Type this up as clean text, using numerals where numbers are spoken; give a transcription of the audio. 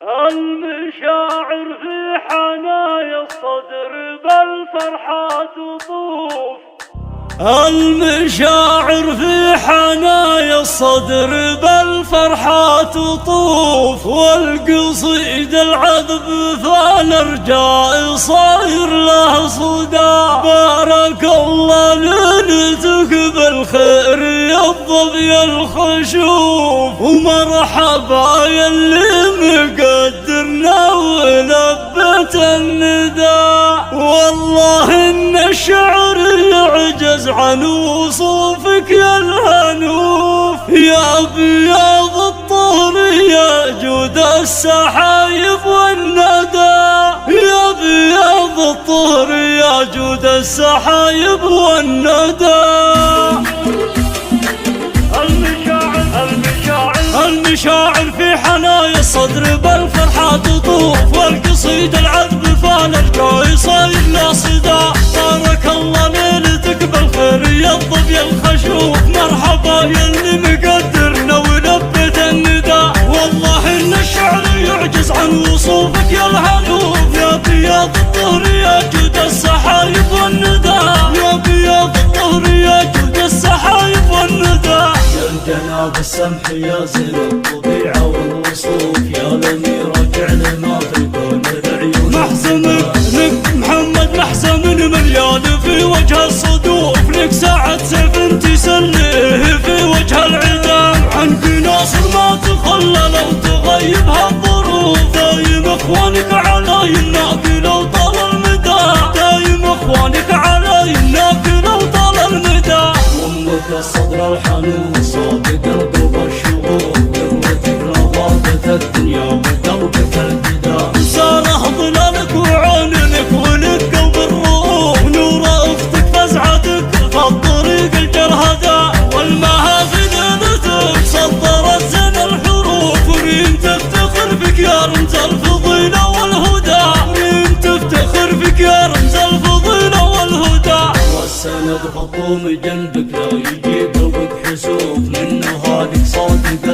المشاعر في حنايا الصدر بالفرحة تطوف. المشاعر في حنايا الصدر بالفرحة تطوف، والقصيد العذب فالارجاء صاير له صدى. بارك الله ليلتك بالخير يا الظبي الخشوف، ومرحبا يلي مقدرنا ولبت النداء. والله ان الشعر يعجز عن وصوفك يا الهنوف، يا بياض الطهر يا جود السحايب والندى. يا بياض الطهر يا جود السحايب والندى. المشاعر في حنايا الصدر بالفرحة تطوف، والقصيد العذب فالارجاء صاير له صدى. بارك الله ليلتك بالخير يا الظبي الخشوف، مرحبا يلي مقدرنا ولبت النداء. والله ان الشعر يعجز عن وصوفك يا الهنوف، يا بياض الطهر يا جود السحايب والندى. يا بياض الطهر يا جود السحايب والندى. يا الجناب السمح يا زين الطبيعة والوصوف، يا الأميرة جعل ما في الكون العيون. محزنك لك محمد محزن مليان في وجه الصدوف، لك ساعة سيف تسليه في وجه العدام. عنك ناصر ما تخلى لو تغيبها الظروف، دايم اخوانك على يمناك لو طال المدى. دايم اخوانك على يمناك لو طال المدى. أمك الصدر الحنون صادق القلب الشغوف، قوتك نظافة الدنيا وقلبك الجدار. ساره ظلالك وعينك ولك قلب الروح، نور اختك فزعتك فالطريق الجرهدة. والمهافن نتك صدرت زين الحروف، وريم تفتخر بك يا رمز الفضيلة والهدى. وريم تفتخر بك يا رمز الفضيلة والهدى. والسند خطوم جنبك لا يجي قلبك حسوف، منه هادك صادق